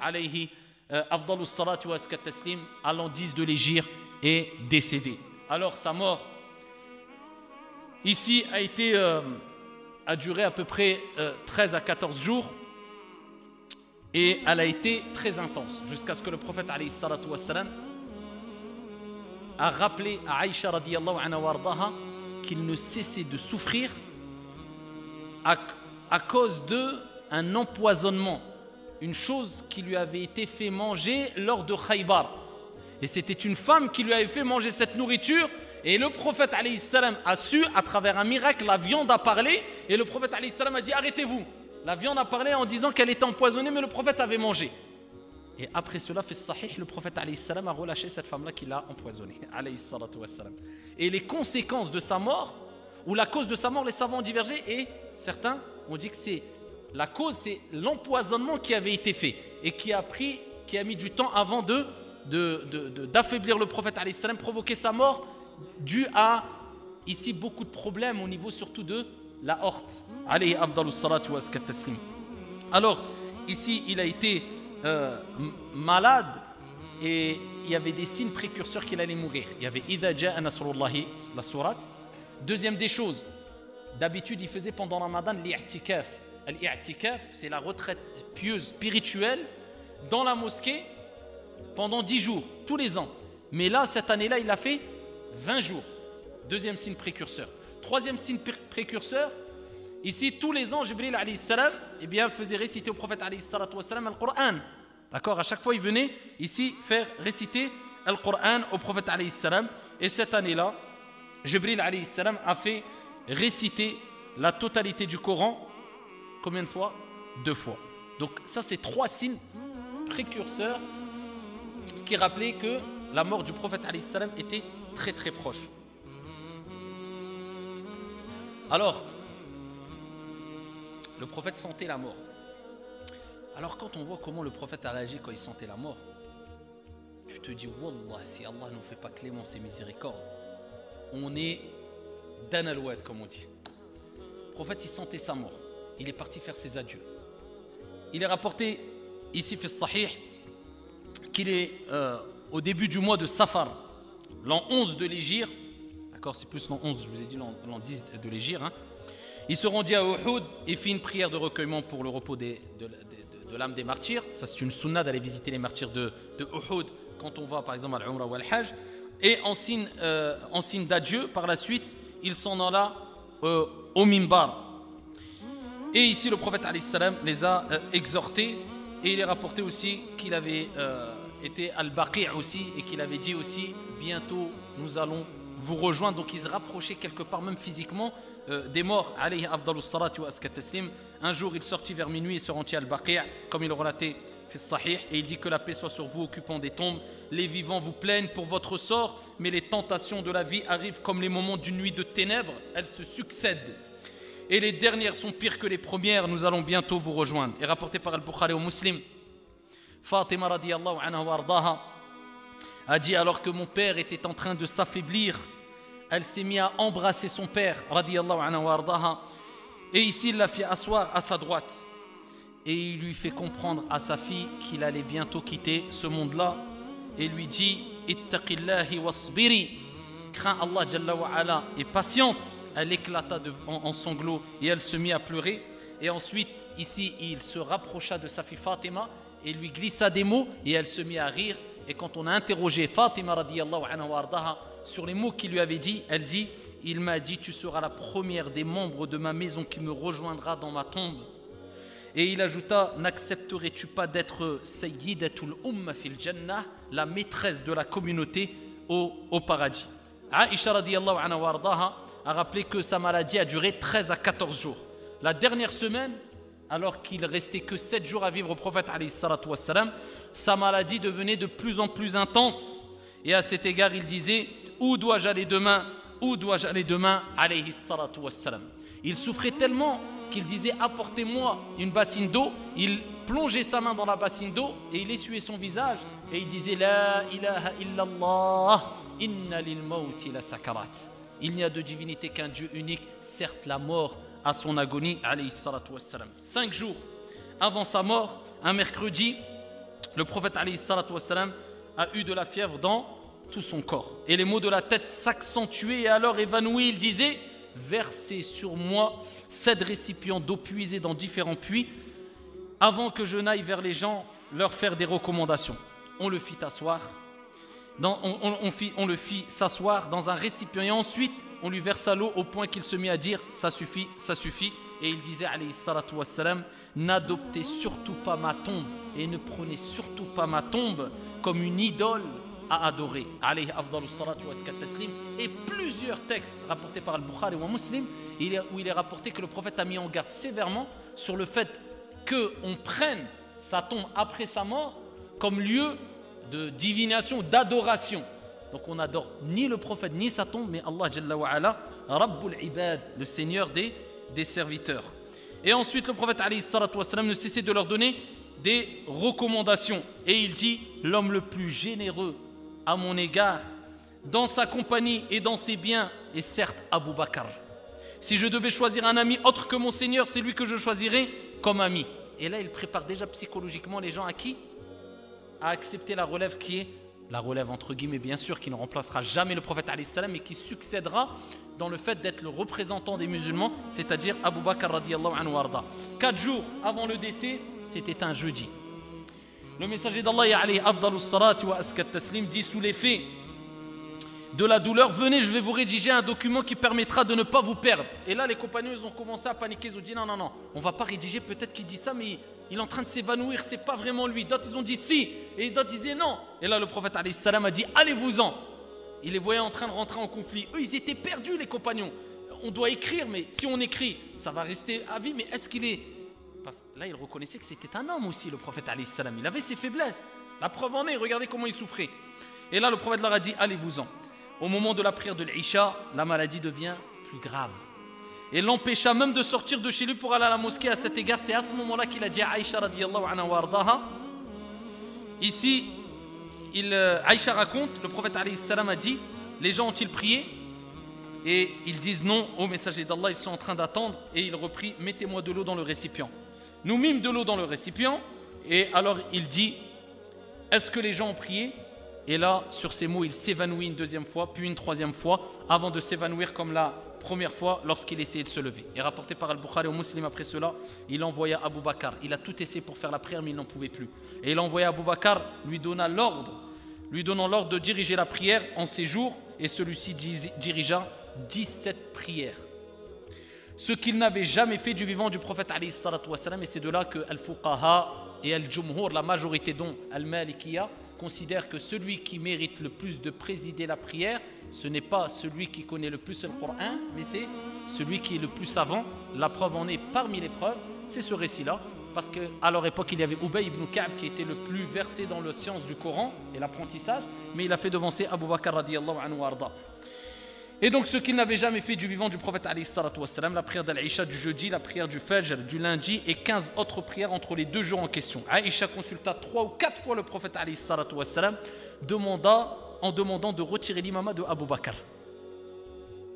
alayhi afdalus salatu wa azka taslim, allant 10 de l'hégire, est décédé. Alors sa mort ici a duré à peu près 13 à 14 jours et elle a été très intense jusqu'à ce que le prophète alayhi salatu wa salam a rappelé à Aïcha radiyallahu anha wardaha qu'il ne cessait de souffrir à cause d'un empoisonnement, une chose qui lui avait été fait manger lors de Khaybar. Et c'était une femme qui lui avait fait manger cette nourriture, et le prophète alayhi salam a su, à travers un miracle, la viande a parlé, et le prophète alayhi salam a dit arrêtez-vous. La viande a parlé en disant qu'elle était empoisonnée, mais le prophète avait mangé. Et après cela, fait sahih, le prophète alayhi salam a relâché cette femme-là qui l'a empoisonnée. Alayhi salatu wassalam. Et les conséquences de sa mort, ou la cause de sa mort, les savants ont divergé, et certains ont dit que la cause, c'est l'empoisonnement qui avait été fait, et qui a mis du temps avant d'affaiblir le prophète alayhi salam, provoquer sa mort, dû à ici beaucoup de problèmes au niveau surtout de la horte. Alayhi afdalus salatu wa azka taslim. Alors, ici, il a été malade et il y avait des signes précurseurs qu'il allait mourir. Il y avait Idha ja'a nasrullahi, la sourate. Deuxième des choses, d'habitude, il faisait pendant Ramadan l'i'tikaf. L'i'tikaf, c'est la retraite pieuse, spirituelle, dans la mosquée pendant 10 jours, tous les ans. Mais là, cette année-là, il a fait 20 jours. Deuxième signe précurseur. Troisième signe précurseur, ici, tous les ans, Jibril alayhi salam, faisait réciter au prophète alayhi salatu wa salam Al-Qur'an. D'accord? À chaque fois, il venait ici faire réciter Al-Qur'an au prophète alayhi salam. Et cette année-là, Jibril alayhi salam a fait réciter la totalité du Coran. Combien de fois? 2 fois. Donc ça, c'est 3 signes précurseurs qui rappelaient que la mort du prophète alayhi salam était très très proche. Alors, le prophète sentait la mort. Alors quand on voit comment le prophète a réagi quand il sentait la mort, tu te dis, Wallah, si Allah ne nous fait pas clémence et miséricorde, on est dan al-wad, comme on dit. Le prophète, il sentait sa mort. Il est parti faire ses adieux. Il est rapporté ici, fait sahih, qu'il est au début du mois de Safar, l'an 11 de l'hégire. D'accord, c'est plus l'an 11, je vous ai dit l'an 10 de l'hégire. Hein. Il se rendit à Uhud et fit une prière de recueillement pour le repos de l'âme des martyrs. Ça, c'est une sunna d'aller visiter les martyrs de Uhud quand on va par exemple à l'Umrah ou à l'Hajj. Et en signe d'adieu, par la suite, il s'en alla au Mimbar. Et ici, le prophète alayhi salam les a exhortés. Et il est rapporté aussi qu'il avait été al-Baqi' aussi, et qu'il avait dit aussi, bientôt nous allons vous rejoindre. Donc il se rapprochait quelque part même physiquement des morts. Alayhi afdalus salati wa azka taslim. Un jour il sortit vers minuit et se rendit à al-Baqi', comme il le relatait fi sahih, et il dit que la paix soit sur vous, occupant des tombes. Les vivants vous plaignent pour votre sort, mais les tentations de la vie arrivent comme les moments d'une nuit de ténèbres, elles se succèdent. Et les dernières sont pires que les premières, nous allons bientôt vous rejoindre. Et rapporté par Al-Bukhari au Muslim, Fatima radiyallahu anha wa ardaha a dit, alors que mon père était en train de s'affaiblir, elle s'est mise à embrasser son père radiyallahu anha wa ardaha, et ici il l'a fait asseoir à sa droite et il lui fait comprendre à sa fille qu'il allait bientôt quitter ce monde-là, et lui dit, ittaqillahi wasbiri, crains Allah jalla wa ala et patiente. Elle éclata en sanglots et elle se mit à pleurer. Et ensuite, ici, il se rapprocha de sa fille Fatima et lui glissa des mots et elle se mit à rire. Et quand on a interrogé Fatima radiyallahu anha wa ardaha sur les mots qu'il lui avait dit, elle dit, il m'a dit, tu seras la première des membres de ma maison qui me rejoindra dans ma tombe. Et il ajouta, n'accepterais-tu pas d'être sayyidatul umma fil jannah, la maîtresse de la communauté au paradis? Aïcha radiyallahu anha wa ardaha a rappelé que sa maladie a duré 13 à 14 jours. La dernière semaine, alors qu'il restait que 7 jours à vivre au prophète alayhi salatu wassalam, sa maladie devenait de plus en plus intense. Et à cet égard, il disait, où dois-je aller demain? Où dois-je aller demain? Alayhi salatu wassalam. Il souffrait tellement qu'il disait, apportez-moi une bassine d'eau. Il plongeait sa main dans la bassine d'eau et il essuyait son visage. Et il disait, la ilaha illallah, inna lil mawti la sakarat. Il n'y a de divinité qu'un Dieu unique, certes la mort à son agonie, alayhi salatu wassalam. 5 jours avant sa mort, un mercredi, Le prophète alayhi salatu wassalam a eu de la fièvre dans tout son corps. Et les maux de la tête s'accentuaient et alors évanoui, il disait « Versez sur moi 7 récipients d'eau puisés dans différents puits avant que je n'aille vers les gens leur faire des recommandations. » On le fit asseoir. On le fit s'asseoir dans un récipient et ensuite on lui versa l'eau au point qu'il se mit à dire « Ça suffit, ça suffit » et il disait alayhi salatu wassalam « N'adoptez surtout pas ma tombe et ne prenez surtout pas ma tombe comme une idole à adorer. » Alayhi afdalu salatu wa taslim. Et plusieurs textes rapportés par Al-Bukhari ou Muslim où il est rapporté que le prophète a mis en garde sévèrement sur le fait qu'on prenne sa tombe après sa mort comme lieu de divination, d'adoration. Donc on n'adore ni le prophète ni sa tombe, mais Allah Jalla wa Ala, Rabbul Ibad, le Seigneur des serviteurs. Et ensuite le prophète alayhi salatu wassalam ne cessait de leur donner des recommandations. Et il dit, l'homme le plus généreux à mon égard, dans sa compagnie et dans ses biens, est certes Abu Bakr. Si je devais choisir un ami autre que mon Seigneur, c'est lui que je choisirais comme ami. Et là, il prépare déjà psychologiquement les gens à qui? À accepter la relève qui est, la relève entre guillemets bien sûr, qui ne remplacera jamais le prophète alayhi salam, mais qui succédera dans le fait d'être le représentant des musulmans, c'est-à-dire Abu Bakr radiyallahu anhu warda. 4 jours avant le décès, c'était un jeudi. Le messager d'Allah alayhi afdalus salati wa askat taslim dit sous l'effet de la douleur, venez, je vais vous rédiger un document qui permettra de ne pas vous perdre. Et là, les compagnons, ils ont commencé à paniquer, ils ont dit non, non, non, on va pas rédiger, peut-être qu'il dit ça, mais il est en train de s'évanouir, c'est pas vraiment lui. D'autres, ils ont dit si, et d'autres disaient non. Et là, le prophète alayhi salam a dit, allez-vous-en. Il les voyait en train de rentrer en conflit. Eux, ils étaient perdus, les compagnons. On doit écrire, mais si on écrit, ça va rester à vie, mais est-ce qu'il est... Parce que là, il reconnaissait que c'était un homme aussi, le prophète alayhi salam. Il avait ses faiblesses. La preuve en est, regardez comment il souffrait. Et là, le prophète leur a dit, allez-vous-en. Au moment de la prière de l'Isha, la maladie devient plus grave. Et l'empêcha même de sortir de chez lui pour aller à la mosquée. À cet égard, c'est à ce moment-là qu'il a dit à Aïcha radiyallahu anha wa ardaha. Ici, Aïcha raconte, le prophète alayhi salam a dit, les gens ont-ils prié? Et ils disent non au messager d'Allah, ils sont en train d'attendre. Et il reprit, mettez-moi de l'eau dans le récipient. Nous mîmes de l'eau dans le récipient. Et alors il dit, est-ce que les gens ont prié? Et là, sur ces mots, il s'évanouit une deuxième fois, puis une troisième fois, avant de s'évanouir comme la première fois lorsqu'il essayait de se lever. Et rapporté par Al-Bukhari au Muslim après cela, il envoya Abu Bakr. Il a tout essayé pour faire la prière, mais il n'en pouvait plus. Et il envoya Abu Bakr, lui donnant l'ordre de diriger la prière en ces jours, et celui-ci dirigea 17 prières. Ce qu'il n'avait jamais fait du vivant du prophète alayhi salatu wassalam, et c'est de là que Al-Fuqaha et Al-Jumhur, la majorité dont Al-Malikiya, considère que celui qui mérite le plus de présider la prière, ce n'est pas celui qui connaît le plus le Coran, mais c'est celui qui est le plus savant. La preuve en est parmi les preuves, c'est ce récit-là, parce qu'à leur époque, il y avait Ubay ibn Ka'b qui était le plus versé dans la science du Coran et l'apprentissage, mais il a fait devancer Abu Bakr radiyallahu anhu arda. Et donc ce qu'il n'avait jamais fait du vivant du prophète alayhi salatu wassalam, la prière d'Al-Isha du jeudi, la prière du Fajr du lundi et 15 autres prières entre les 2 jours en question. Aïcha consulta 3 ou 4 fois le prophète alayhi salatu wassalam, en demandant de retirer l'imama de Abu Bakr.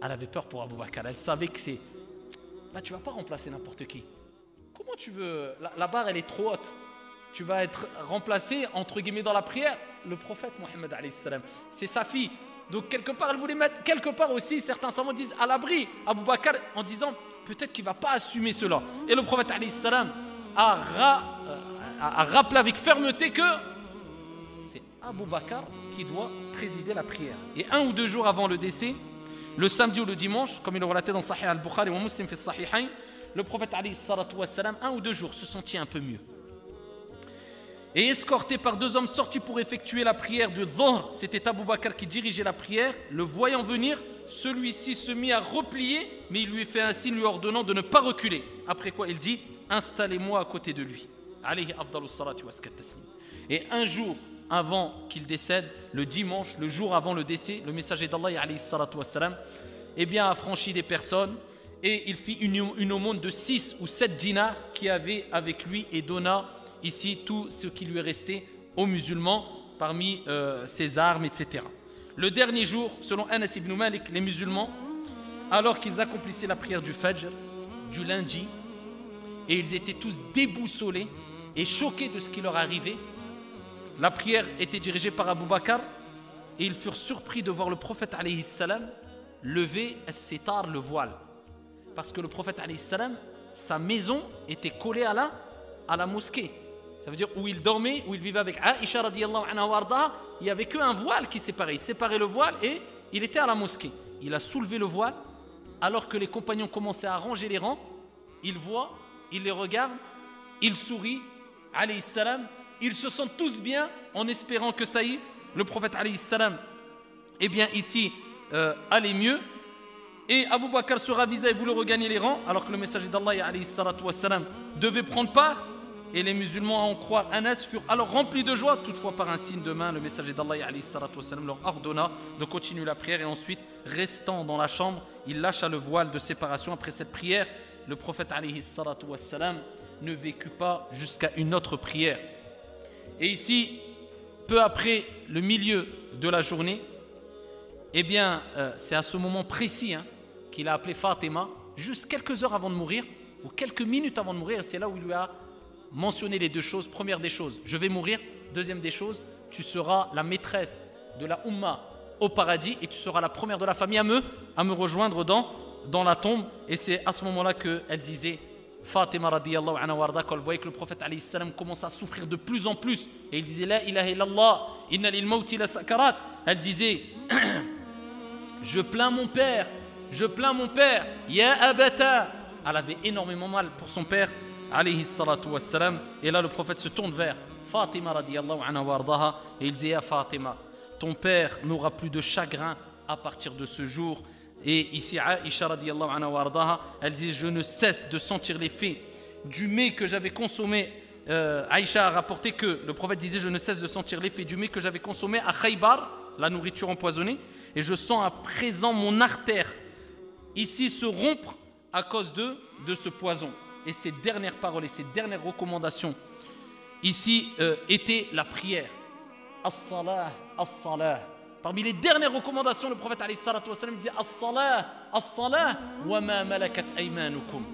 Elle avait peur pour Abu Bakr, elle savait que c'est... Là tu ne vas pas remplacer n'importe qui. Comment tu veux... La barre elle est trop haute. Tu vas être remplacé entre guillemets dans la prière. Le prophète Mohammed alayhi salam, c'est sa fille. Donc quelque part, elle voulait mettre quelque part aussi, certains savants disent à l'abri Abu Bakr en disant peut-être qu'il ne va pas assumer cela. Et le prophète alayhi salam a rappelé avec fermeté que c'est Abu Bakr qui doit présider la prière. Et 1 ou 2 jours avant le décès, le samedi ou le dimanche, comme il le relatait dans Sahih al-Bukhari ou Muslim fi Sahihain, le prophète alayhi salatu wassalam, 1 ou 2 jours, se sentit un peu mieux. Et escorté par 2 hommes sortis pour effectuer la prière du Dhuhr, c'était Abu Bakr qui dirigeait la prière. Le voyant venir, celui-ci se mit à replier, mais il lui fait un signe lui ordonnant de ne pas reculer. Après quoi il dit, installez-moi à côté de lui. Alayhi afdalus salati wa askat taslim. Et un jour avant qu'il décède, le dimanche, le jour avant le décès, le messager d'Allah alayhi salatu wassalam, eh bien, a franchi des personnes et il fit une aumône de 6 ou 7 dinars qu'il avait avec lui et donna ici tout ce qui lui est resté aux musulmans parmi ses armes, etc. Le dernier jour, selon Anas ibn Malik, les musulmans, alors qu'ils accomplissaient la prière du Fajr, du lundi, et ils étaient tous déboussolés et choqués de ce qui leur arrivait, la prière était dirigée par Abu Bakr et ils furent surpris de voir le prophète alayhi salam lever as-sitar, le voile. Parce que le prophète alayhi salam, sa maison était collée à la mosquée. Ça veut dire où il dormait, où il vivait avec Aïcha radiyallahu anha wa ardaha, il n'y avait qu'un voile qui séparait. Il séparait le voile et il était à la mosquée. Il a soulevé le voile alors que les compagnons commençaient à ranger les rangs. Il voit, il les regarde, il sourit, alayhi salam. Ils se sentent tous bien en espérant que ça y est, le prophète alayhi salam, eh bien ici, allait mieux. Et Abu Bakr se ravisa et voulait regagner les rangs alors que le messager d'Allah alayhi salatu wassalam devait prendre part. Et les musulmans, à en croire Anas, furent alors remplis de joie. Toutefois, par un signe de main, le messager d'Allah alayhi salatu wassalam leur ordonna de continuer la prière. Et ensuite, restant dans la chambre, il lâcha le voile de séparation. Après cette prière, le prophète alayhi salatu wassalam ne vécut pas jusqu'à une autre prière. Et ici, peu après le milieu de la journée, eh bien, c'est à ce moment précis qu'il a appelé Fatima, juste quelques heures avant de mourir, ou quelques minutes avant de mourir, et c'est là où il lui a mentionné les deux choses. Première des choses, je vais mourir. Deuxième des choses, tu seras la maîtresse de la Ummah au paradis, et tu seras la première de la famille à me rejoindre dans la tombe. Et c'est à ce moment-là qu'elle disait, Fatima radiyallahu anha warda, quand elle voyait que le prophète alayhi salam commence à souffrir de plus en plus, et il disait, La ilaha illallah, inna lil mawti la sakarat. Elle disait, je plains mon père, ya abata. Elle avait énormément mal pour son père, alayhi salatu wassalam. Et là, le prophète se tourne vers Fatima radiyallahu anha wardaha, et il disait, ya Fatima, ton père n'aura plus de chagrin à partir de ce jour. Et ici, Aïcha radiyallahu anha wardaha, elle dit, je ne cesse de sentir l'effet du mets que j'avais consommé. Aïcha a rapporté que le prophète disait, je ne cesse de sentir l'effet du mets que j'avais consommé à Khaybar, la nourriture empoisonnée, et je sens à présent mon artère ici se rompre à cause de ce poison. Et ces dernières paroles et ces dernières recommandations ici étaient la prière. As-salah, as-salah. Parmi les dernières recommandations, le prophète alayhi salatu wa sallam disait As-salah, as-salah, wa ma malakat aymanukum.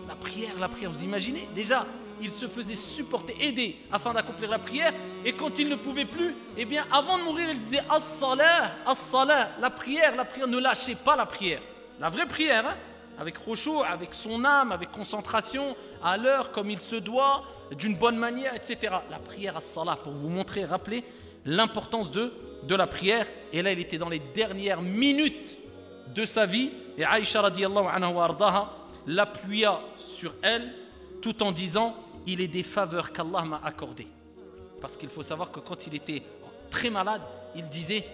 La prière, vous imaginez? Déjà, il se faisait supporter, aider afin d'accomplir la prière. Et quand il ne pouvait plus, eh bien, avant de mourir, il disait As-salah, as-salah. La prière, ne lâchez pas la prière. La vraie prière, avec khushu', avec son âme, avec concentration, à l'heure, comme il se doit, d'une bonne manière, etc. La prière as-salah, pour vous montrer, rappeler l'importance de la prière. Et là, il était dans les dernières minutes de sa vie. Et Aïcha radiyallahu anha wa ardaha l'appuya sur elle, tout en disant, il est des faveurs qu'Allah m'a accordées. Parce qu'il faut savoir que quand il était très malade, il disait,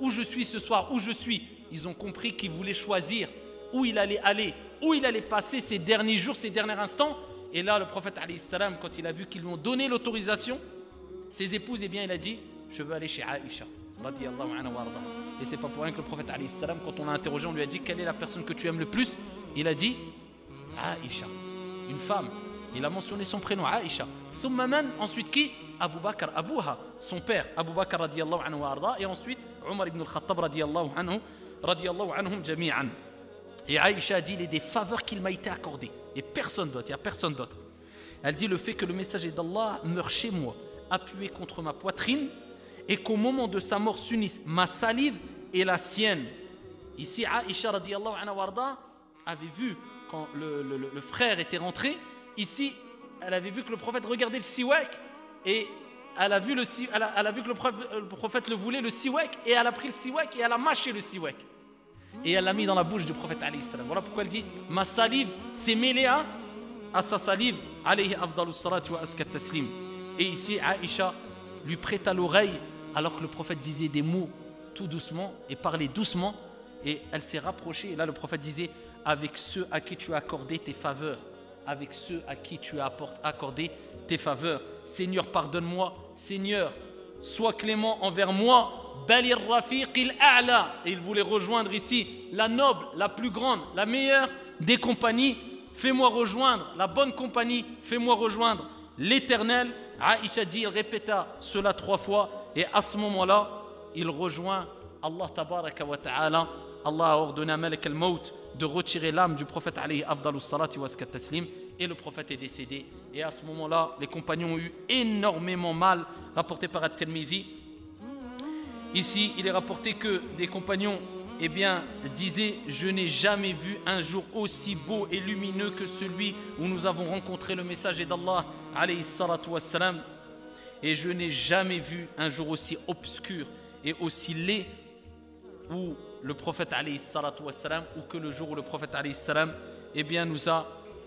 où je suis ce soir, où je suis. Ils ont compris qu'il voulait choisir où il allait aller, où il allait passer ses derniers jours, ses derniers instants. Et là, le prophète alayhi salam, quand il a vu qu'ils lui ont donné l'autorisation, ses épouses, eh bien, il a dit, je veux aller chez Aïcha radiyallahu anha wa ardaha. Et c'est pas pour rien que le prophète alayhi salam, quand on l'a interrogé, on lui a dit, quelle est la personne que tu aimes le plus? Il a dit, Aïcha, une femme. Il a mentionné son prénom, Aïcha. Thumma man, ensuite qui? Abu Bakr, Abuha, son père, Abu Bakr radiyallahu anhu wa ardaha. Et ensuite, Omar ibn al-Khattab radiyallahu anhum jami'an. Et Aïcha dit, il est des faveurs qu'il m'a été accordé. Et personne d'autre, il n'y a personne d'autre. Elle dit, le fait que le messager d'Allah meure chez moi, appuyé contre ma poitrine, et qu'au moment de sa mort s'unissent ma salive et la sienne. Ici, Aïcha radiyallahu anha wa ardaha avait vu, quand le frère était rentré, ici, elle avait vu que le prophète regardait le siwak, et elle a vu que le prophète le voulait, le siwak, et elle a pris le siwak et elle a mâché le siwak. Et elle l'a mis dans la bouche du prophète alayhi salam. Voilà pourquoi elle dit, ma salive s'est mêlée à sa salive, alayhi afdalus salati wa askat taslim. Et ici, Aïcha lui prêta l'oreille alors que le prophète disait des mots tout doucement et parlait doucement. Et elle s'est rapprochée. Et là, le prophète disait, avec ceux à qui tu as accordé tes faveurs, avec ceux à qui tu as accordé tes faveurs. Seigneur, pardonne-moi. Seigneur, sois clément envers moi. Balir rafiqil a'la. Et il voulait rejoindre ici la noble, la plus grande, la meilleure des compagnies. Fais-moi rejoindre la bonne compagnie. Fais-moi rejoindre l'Éternel. Aïcha dit, il répéta cela 3 fois. Et à ce moment-là, il rejoint Allah tabaraka wa ta'ala. Allah a ordonné à Malak al-Maut de retirer l'âme du prophète alayhi afdalus salati wa askat taslim. et le prophète est décédé. Et à ce moment-là, les compagnons ont eu énormément mal, rapporté par At-Tirmidhi. Ici, il est rapporté que des compagnons disaient « Je n'ai jamais vu un jour aussi beau et lumineux que celui où nous avons rencontré le messager d'Allah, alayhi salatu wassalam. Et je n'ai jamais vu un jour aussi obscur et aussi laid où le prophète alayhi salatu wassalam, ou que le jour où le prophète alayhi salam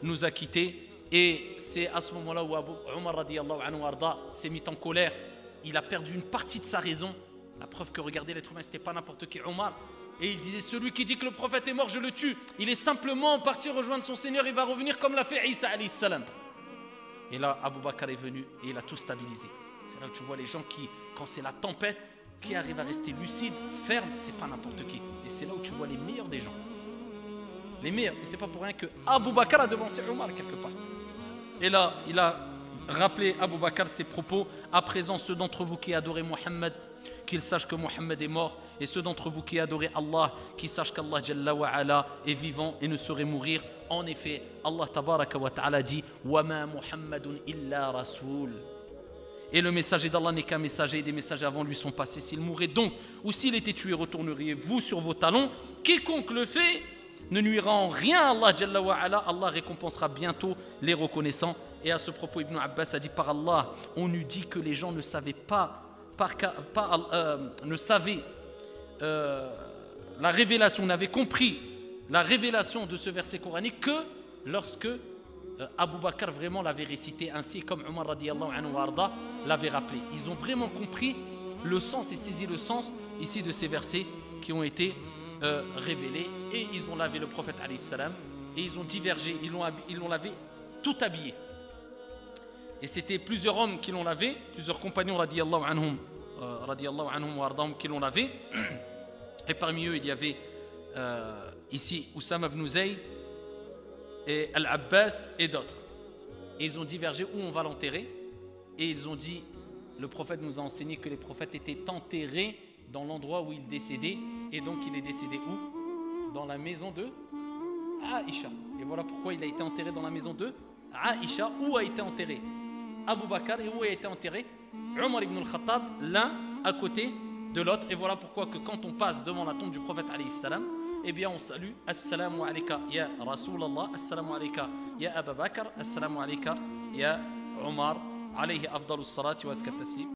nous a quittés. » Et c'est à ce moment-là où Omar radiyallahu anhu arda s'est mis en colère. Il a perdu une partie de sa raison. La preuve que, regardez, l'être humain, c'était pas n'importe qui, Omar. Et il disait, celui qui dit que le prophète est mort, je le tue. Il est simplement parti rejoindre son Seigneur, il va revenir comme l'a fait Isa alayhi salam. Et là, Abu Bakr est venu et il a tout stabilisé. C'est là où tu vois les gens qui, quand c'est la tempête, qui arrivent à rester lucides, fermes, c'est pas n'importe qui. Et c'est là où tu vois les meilleurs des gens. Les meilleurs. Et c'est pas pour rien que Abu Bakr a devancé Omar quelque part. Et là, il a rappelé Abu Bakr ses propos. À présent, ceux d'entre vous qui adorez Mohammed, qu'ils sachent que Mohammed est mort, et ceux d'entre vous qui adorez Allah, qui sachent qu'Allah Jalla wa Ala est vivant et ne saurait mourir. En effet, Allah Tabaraka wa Ta'ala dit وَمَا مُحَمَّدٌ إِلَّا رَسُولٌ. Et le messager d'Allah n'est qu'un messager, et des messagers avant lui sont passés. S'il mourait donc, ou s'il était tué, retourneriez-vous sur vos talons. Quiconque le fait ne nuira en rien à Allah Jalla wa Ala. Allah récompensera bientôt les reconnaissants. Et à ce propos, Ibn Abbas a dit, par Allah, on eût dit que les gens ne savaient la révélation, n'avaient compris la révélation de ce verset coranique que lorsque Abu Bakr vraiment l'avait récité ainsi, comme Omar radiyallahu anhu warda l'avait rappelé. Ils ont vraiment compris le sens et saisi le sens ici de ces versets qui ont été révélés, et ils ont lavé le prophète alayhi salam et ils ont divergé, ils l'ont lavé tout habillé. Et c'était plusieurs hommes qui l'ont lavé, plusieurs compagnons radiyallahu anhum wardahum qui l'ont lavé. Et parmi eux, il y avait ici Oussama ibn Zayd et Al-Abbas et d'autres. Et ils ont divergé où on va l'enterrer. Et ils ont dit, le prophète nous a enseigné que les prophètes étaient enterrés dans l'endroit où ils décédaient. Et donc il est décédé où? Dans la maison de Aïcha. Et voilà pourquoi il a été enterré dans la maison de Aïcha. Où a été enterré Abu Bakr et où a été enterré Omar ibn al-Khattab, l'un à côté de l'autre. Et voilà pourquoi que quand on passe devant la tombe du prophète alayhi salam, eh bien on salue Assalamu alayka ya Rasulallah, Assalamu alayka ya Abu Bakr, Assalamu alayka ya Omar, alayhi afdalus salati wa askat taslim.